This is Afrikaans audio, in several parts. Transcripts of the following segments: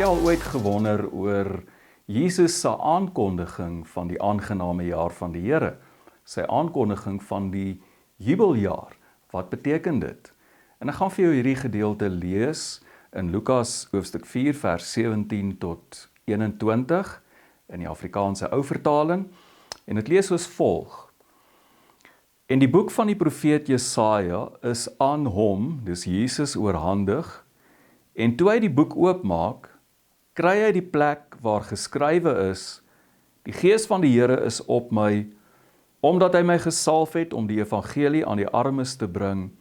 jy al ooit gewonder oor Jesus se aankondiging van die aangename jaar van die Here? Sy aankondiging van die jubeljaar. Wat beteken dit? En ek gaan vir jou hierdie gedeelte lees in Lukas hoofstuk 4 vers 17 tot 21 in die Afrikaanse ou vertaling. En dit lees soos volg. En die boek van die profeet Jesaja is aan hom, dis Jesus, oorhandig. En toe hy die boek oopmaak, kry hy die plek waar geskrywe is, die Gees van die Here is op my, omdat hy my gesalf het om die evangelie aan die armes te bring.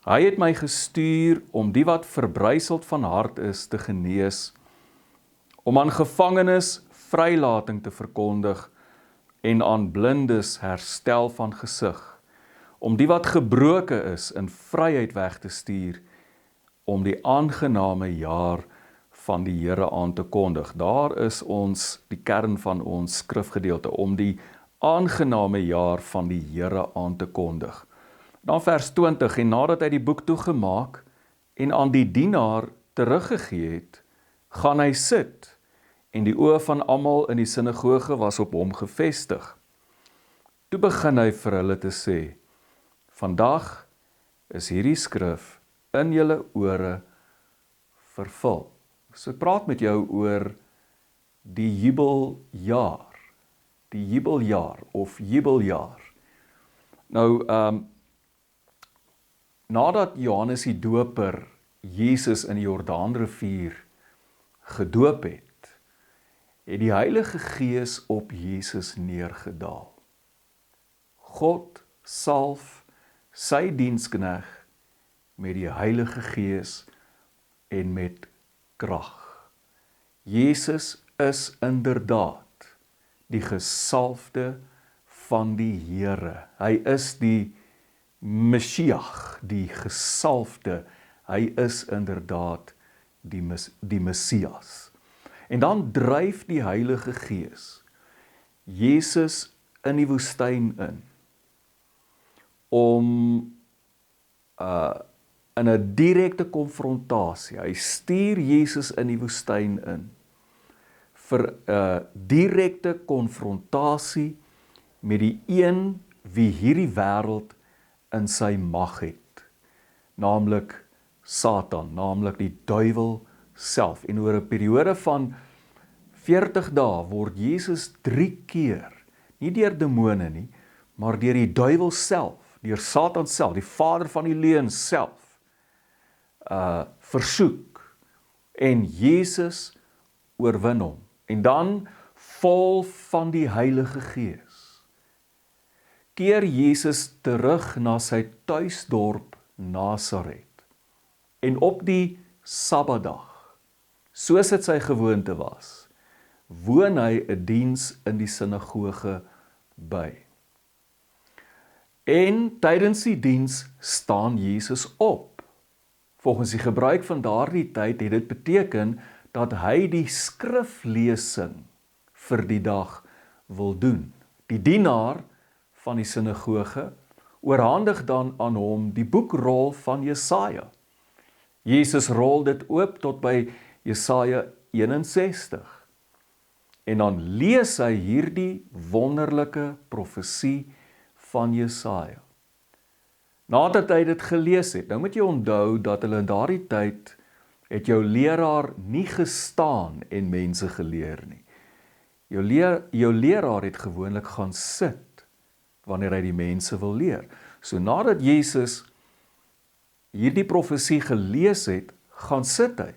Hy het my gestuur om die wat verbryseld van hart is te genees, om aan gevangenes vrylating te verkondig en aan blindes herstel van gesig, om die wat gebroke is in vryheid weg te stuur, om die aangename jaar van die Here aan te kondig. Daar is die kern van ons skrifgedeelte, om die aangename jaar van die Here aan te kondig. Dan vers 20, en nadat hy die boek toegemaak en aan die dienaar teruggegee het, gaan hy sit, en die oë van almal in die sinagoge was op hom gefestig. Toe begin hy vir hulle te sê, vandag is hierdie skrif in julle ore vervul. So ek praat met jou oor die jubeljaar, of jubeljaar. Nou, nadat Johannes die Doper Jesus in die Jordaanrivier gedoop het, het die Heilige Gees op Jesus neergedaal. God salf sy diensknegt met die Heilige Gees en met krag. Jesus is inderdaad die gesalfde van die Here. Hy is die Messias, die gesalfde. Hy is inderdaad die Messias. En dan dryf die Heilige Gees Jesus in die woestyn in, om in 'n direkte konfrontasie. Hy stuur Jesus in die woestyn in vir 'n direkte konfrontasie met die een wie hierdie wêreld in sy mag het, naamlik Satan, naamlik die duiwel self. En oor 'n periode van 40 dae word Jesus 3 keer, nie deur demone nie, maar deur die duiwel self, deur Satan self, die vader van die leuns self, versoek, en Jesus oorwin hom. En dan, vol van die Heilige Gees, keer Jesus terug na sy tuisdorp Nasaret. En op die Sabbatdag, soos dit sy gewoonte was, woon hy 'n diens in die sinagoge by. En tydens die diens staan Jesus op. Volgens die gebruik van daardie tyd het dit beteken dat hy die skriflesing vir die dag wil doen. Die dienaar van die sinagoge oorhandig dan aan hom die boekrol van Jesaja. Jesus rol dit oop tot by Jesaja 61. En dan lees hy hierdie wonderlike profesie van Jesaja. Nadat hy dit gelees het, nou moet jy onthou dat hulle in daardie tyd het jou leraar nie gestaan en mense geleer nie. Jou leraar het gewoonlik gaan sit wanneer hy die mense wil leer. So nadat Jesus hierdie profesie gelees het, gaan sit hy.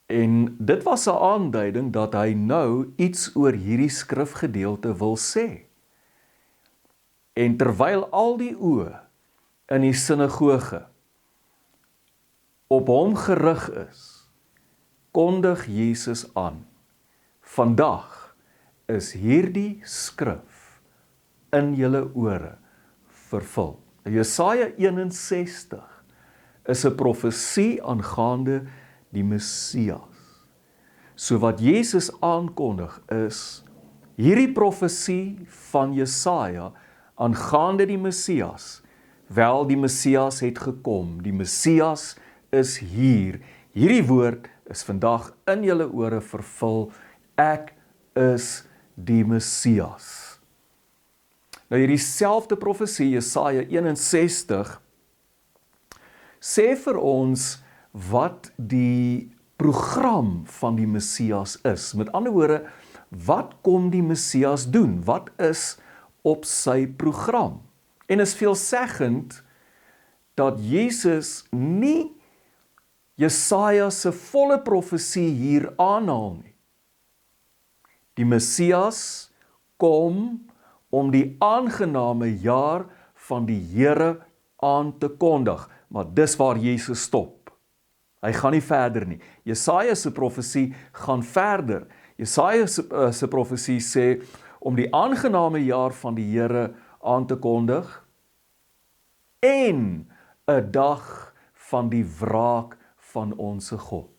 En dit was 'n aanduiding dat hy nou iets oor hierdie skrifgedeelte wil sê. En terwyl al die oë in die sinagoge op hom gerig is, kondig Jesus aan, vandag is hierdie skrif in julle ore vervul. Jesaja 61 is 'n profesie aangaande die Messias. So wat Jesus aankondig is, hierdie profesie van Jesaja aangaande die Messias, wel die Messias het gekom, die Messias is hier, Hierdie woord is vandag in julle ore vervul. Ek is die Messias. Nou hierdie selfde profesie, Jesaja 61, sê vir ons wat die program van die Messias is. Met ander woorde, wat kom die Messias doen? Wat is op sy program? En is veelzeggend dat Jesus nie Jesaja se volle profesie hier aanhaal nie. Die Messias kom om die aangename jaar van die Here aan te kondig, maar dis waar Jesus stop. Hy gaan nie verder nie. Jesaja se profesie gaan verder. Jesaja se profesie sê om die aangename jaar van die Here aan te kondig en 'n dag van die wraak van onsse God.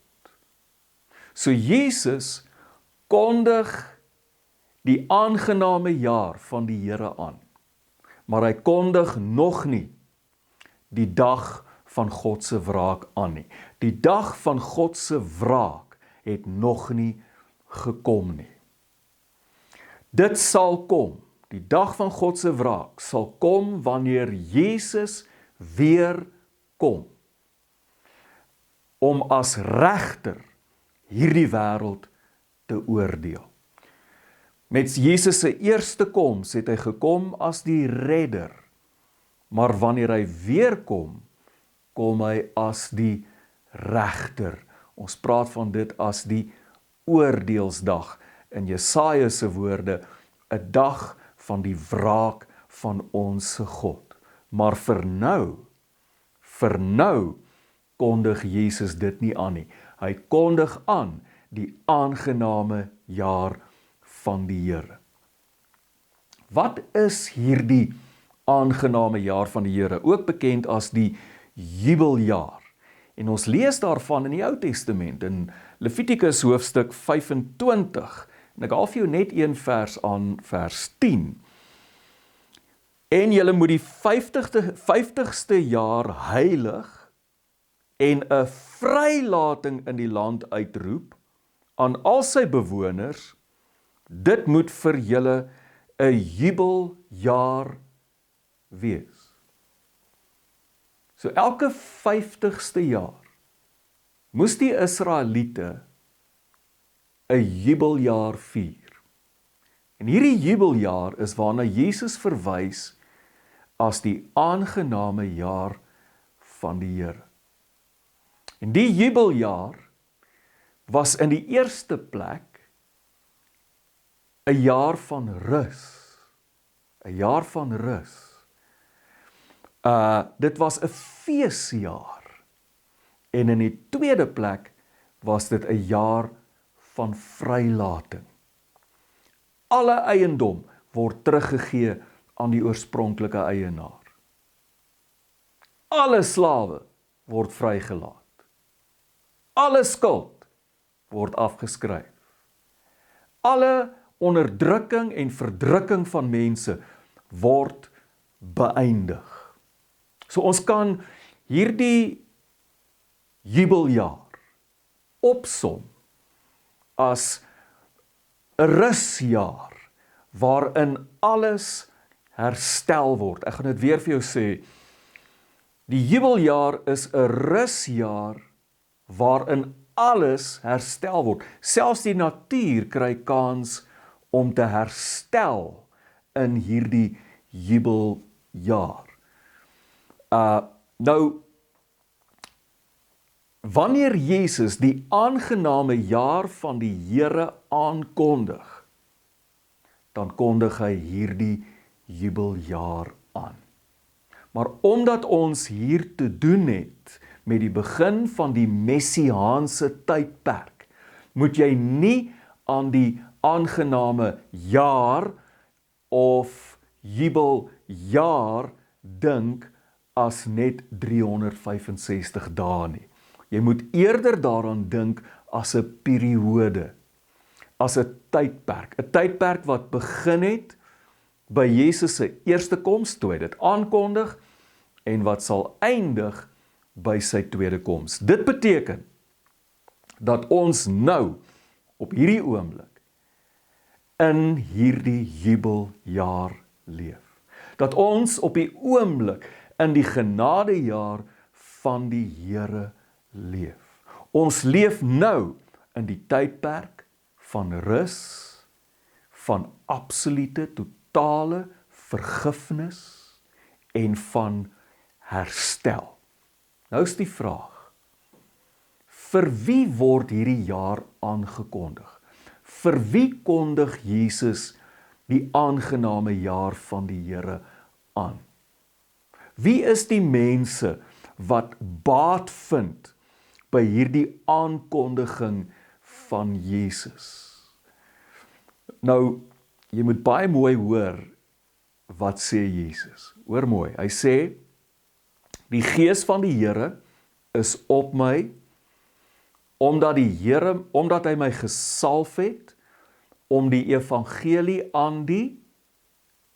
So Jesus kondig die aangename jaar van die Here aan, maar hy kondig nog nie die dag van God se wraak aan nie. Die dag van God se wraak het nog nie gekom nie. Dit sal kom, die dag van God se wraak sal kom wanneer Jesus weer kom, om as regter hierdie wêreld te oordeel. Met Jesus se eerste koms het hy gekom as die redder, maar wanneer hy weer kom, kom hy as die regter. Ons praat van dit as die oordeelsdag. In Jesaja se woorde, 'n dag van die wraak van onsse God. Maar vir nou kondig Jesus dit nie aan nie. Hy kondig aan die aangename jaar van die Here. Wat is hierdie aangename jaar van die Here? Ook bekend as die jubeljaar. En ons lees daarvan in die Ou Testament, in Levitikus hoofstuk 25. En ek haal vir jou net een vers aan, vers 10. En julle moet die 50ste jaar heilig en 'n vrylating in die land uitroep aan al sy bewoners. Dit moet vir julle 'n jubeljaar wees. So elke 50ste jaar moes die Israeliete 'n jubeljaar vier. En hierdie jubeljaar is waarna Jesus verwys as die aangename jaar van die Here. En die jubeljaar was in die eerste plek 'n jaar van rus. 'n jaar van rus. Dit was 'n feesjaar. En in die tweede plek was dit 'n jaar van vrylating. Alle eiendom word teruggegee aan die oorspronklike eienaar. Alle slawe word vrygelaat. Alle skuld word afgeskryf. Alle onderdrukking en verdrukking van mense word beëindig. So ons kan hierdie jubeljaar opsom as 'n rusjaar waarin alles herstel word. Ek gaan dit weer vir jou sê. Die jubeljaar is 'n rusjaar waarin alles herstel word. Selfs die natuur kry kans om te herstel in hierdie jubeljaar. Nou, wanneer Jesus die aangename jaar van die Here aankondig, dan kondig hy hierdie jubeljaar aan. Maar omdat ons hier te doen het met die begin van die messiaanse tydperk, moet jy nie aan die aangename jaar of jubeljaar dink as net 365 dae nie. Jy moet eerder daaraan dink as 'n periode, as 'n tydperk wat begin het by Jesus se eerste koms, toe hy dit aankondig, en wat sal eindig by sy tweede koms. Dit beteken dat ons nou, op hierdie oomblik, in hierdie jubeljaar leef. Dat ons op die oomblik in die genadejaar van die Here leef. Ons leef nou in die tydperk van rus, van absolute, totale vergifnis en van herstel. Nou is die vraag, vir wie word hierdie jaar aangekondig? Vir wie kondig Jesus die aangename jaar van die Here aan? Wie is die mense wat baat vind by hierdie aankondiging van Jesus? Nou, jy moet baie mooi hoor wat sê Jesus. Hoor mooi, hy sê, die Gees van die Here is op my, omdat hy my gesalf het, om die evangelie aan die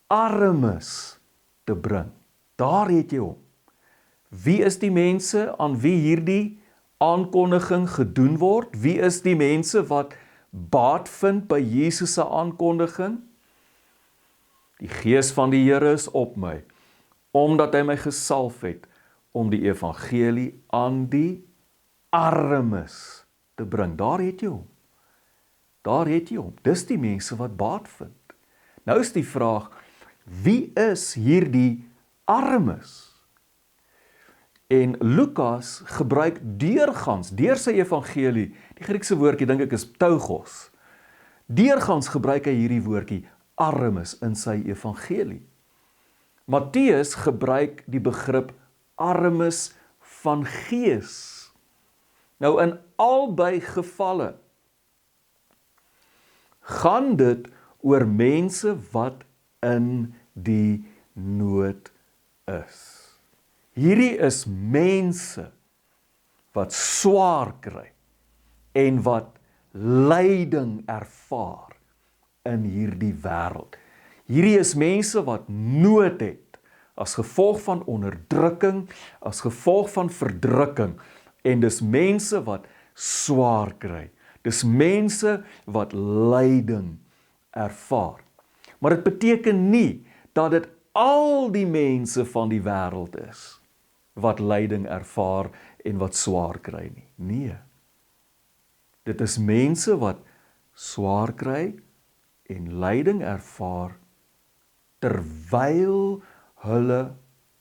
armes te bring. Daar het jy hom. Wie is die mense aan wie hierdie aankondiging gedoen word? Wie is die mense wat baat vind by Jesus se aankondiging? Die Gees van die Here is op my, omdat hy my gesalf het, om die evangelie aan die armes te bring. Daar het jy hom. Daar het jy hom. Dis die mense wat baat vind. Nou is die vraag, wie is hierdie armes? En Lukas gebruik deurgangs, deur sy evangelie, die Griekse woordjie dink ek is ptougos, deurgangs gebruik hy hierdie woordjie armes in sy evangelie. Matteus gebruik die begrip armes van gees. Nou in albei gevalle gaan dit oor mense wat in die nood is. Hierdie is mense wat swaar kry en wat lyding ervaar in hierdie wêreld. Hierdie is mense wat nood het as gevolg van onderdrukking, as gevolg van verdrukking, en dis mense wat swaar kry. Dis mense wat lyding ervaar. Maar dit beteken nie dat dit al die mense van die wêreld is wat lyding ervaar en wat swaar kry nie. Nee. Dit is mense wat swaar kry en lyding ervaar terwyl hulle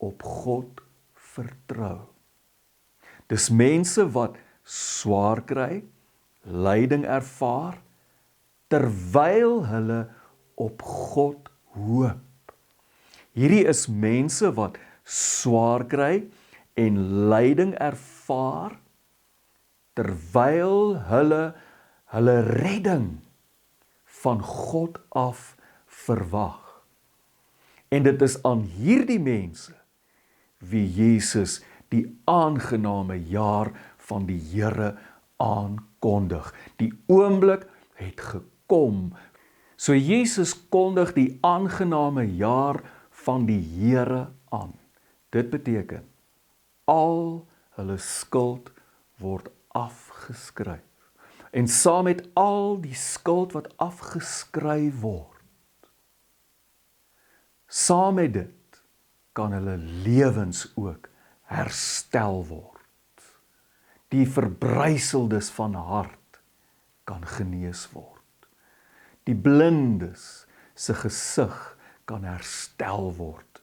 op God vertrou. Dis mense wat swaar kry, lyding ervaar, terwyl hulle op God hoop. Hierdie is mense wat swaar kry en lyding ervaar, terwyl hulle redding van God af verwag. En dit is aan hierdie mense wie Jesus die aangename jaar van die Here aankondig. Die oomblik het gekom. So Jesus kondig die aangename jaar van die Here aan. Dit beteken, al hulle skuld word afgeskryf. En saam met al die skuld wat afgeskryf word, saam met dit kan hulle lewens ook herstel word. Die verbryseldes van hart kan genees word. Die blindes se gesig kan herstel word.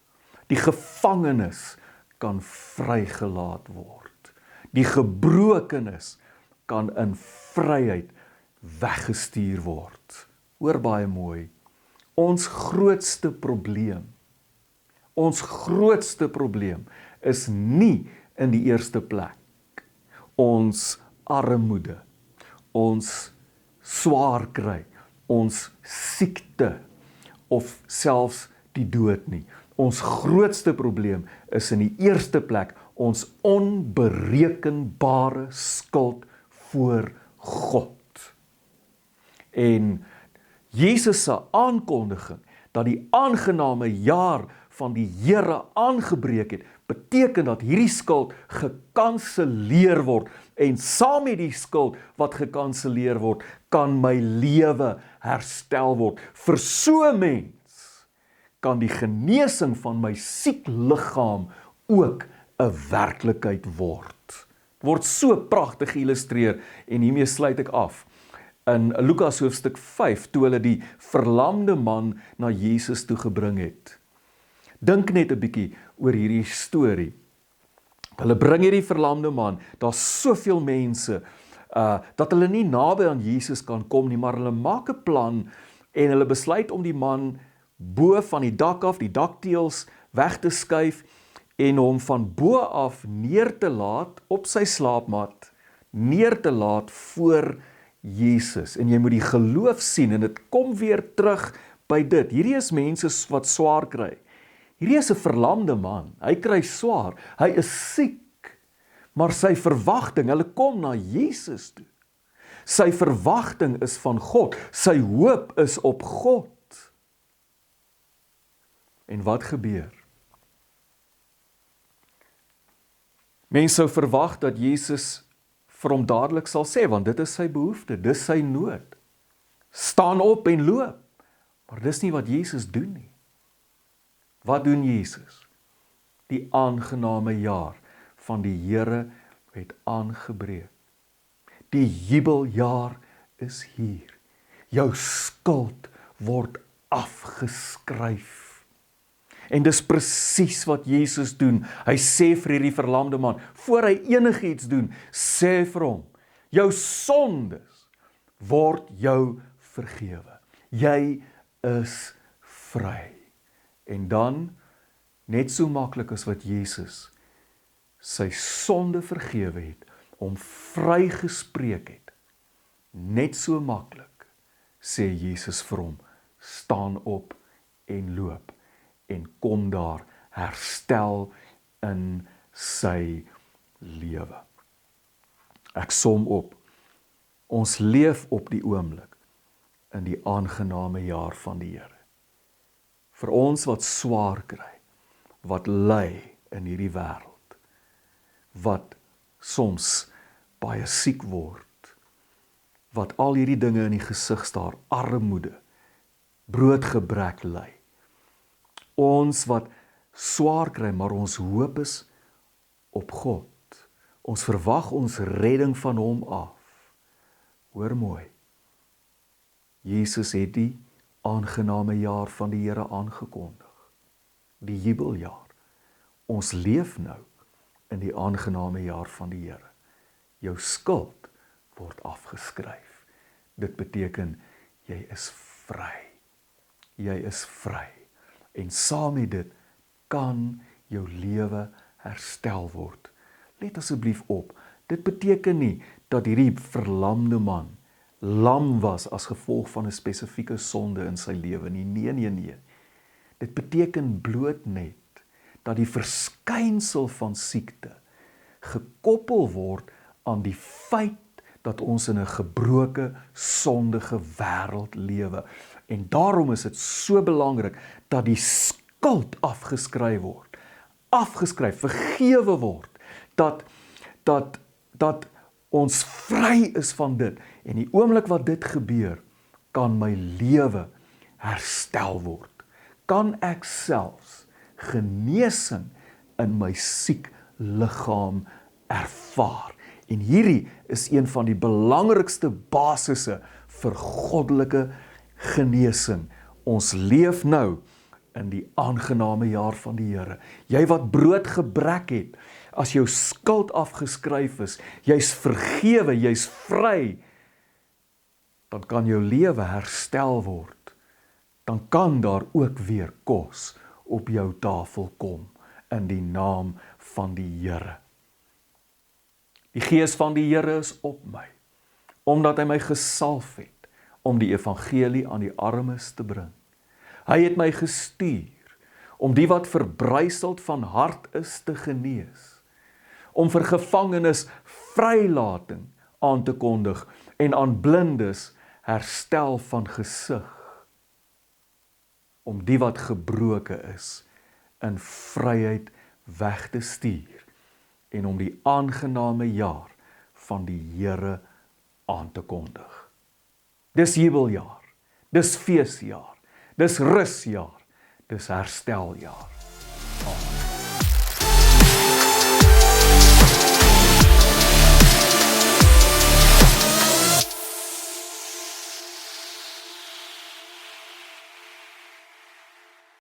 Die gevangenes kan vrygelaat word. Die gebrokenes kan in vryheid weggestuur word. Hoor baie mooi, ons grootste probleem is nie in die eerste plek ons armoede, ons swaar kry, ons siekte of selfs die dood nie. Ons grootste probleem is in die eerste plek ons onberekenbare skuld voor God. En Jesus se aankondiging dat die aangename jaar van die Here aangebreek het, beteken dat hierdie skuld gekanseleer word, en saam met die skuld wat gekanseleer word, kan my lewe herstel word. Vir so 'n mens kan die genesing van my siek liggaam ook 'n werklikheid word. Word so pragtig geïllustreer, en hiermee sluit ek af. In Lukas hoofstuk 5, toe hulle die verlamde man na Jesus toe gebring het. Dink net 'n bietjie oor hierdie storie. Hulle bring hierdie verlamde man, daar's soveel mense, dat hulle nie naby aan Jesus kan kom nie, maar hulle maak 'n plan, en hulle besluit om die man bo van die dak af, die dakteëls weg te skuif, en hom van bo af neer te laat, op sy slaapmat, neer te laat voor Jesus. En jy moet die geloof sien, en dit kom weer terug by dit. Hierdie is mense wat swaar kry. Hierdie is 'n verlamde man, hy kry swaar, hy is siek, maar sy verwagting, hulle kom na Jesus toe. Sy verwagting is van God, sy hoop is op God. En wat gebeur? Mense sou verwag dat Jesus vir hom dadelik sal sê, want dit is sy behoefte, dis sy nood. Staan op en loop. Maar dis nie wat Jesus doen nie. Wat doen Jesus? Die aangename jaar van die Here het aangebreek. Die jubeljaar is hier. Jou skuld word afgeskryf. En dis presies wat Jesus doen. Hy sê vir hierdie verlamde man, voor hy enigiets doen, sê vir hom, jou sondes word jou vergewe. Jy is vry. En dan, net so maklik as wat Jesus sy sonde vergewe het, hom vrygespreek het, net so maklik, sê Jesus vir hom, staan op en loop, en kom daar herstel in sy lewe. Ek som op, ons leef op die oomblik in die aangename jaar van die Here. Vir ons wat swaar kry, wat ly in hierdie wêreld, wat soms baie siek word, wat al hierdie dinge in die gesig staar, armoede, broodgebrek ly. Ons wat swaar kry, maar ons hoop is op God. Ons verwag ons redding van hom af. Hoor mooi, Jesus het die aangename jaar van die Here aangekondig. Die jubeljaar. Ons leef nou in die aangename jaar van die Here. Jou skuld word afgeskryf. Dit beteken, jy is vry. Jy is vry. En saam met dit kan jou lewe herstel word. Let asseblief op, dit beteken nie dat hierdie verlamde man lam was as gevolg van 'n spesifieke sonde in sy lewe nie. Nee. Dit beteken bloot net dat die verskynsel van siekte gekoppel word aan die feit dat ons in 'n gebroke, sondige wêreld lewe. En daarom is dit so belangrik dat die skuld afgeskryf word. Afgeskryf, vergewe word. Dat ons vry is van dit. En die oomblik wat dit gebeur, kan my lewe herstel word. Kan ek selfs genesing in my siek liggaam ervaar. En hierdie is een van die belangrikste basisse vir goddelike genesing. Ons leef nou in die aangename jaar van die Here. Jy wat broodgebrek het, as jou skuld afgeskryf is, jy's vergewe, jy's vry, dan kan jou lewe herstel word. Dan kan daar ook weer kos op jou tafel kom, in die naam van die Here. Die Gees van die Here is op my, omdat hy my gesalf het, om die evangelie aan die armes te bring. Hy het my gestuur, om die wat verbryseld van hart is te genees, om vir gevangenes vrylating aan te kondig, en aan blindes herstel van gesig, om die wat gebroke is, in vryheid weg te stuur en om die aangename jaar van die Here aan te kondig. Dis jubeljaar, dis feesjaar, dis rusjaar, dis hersteljaar.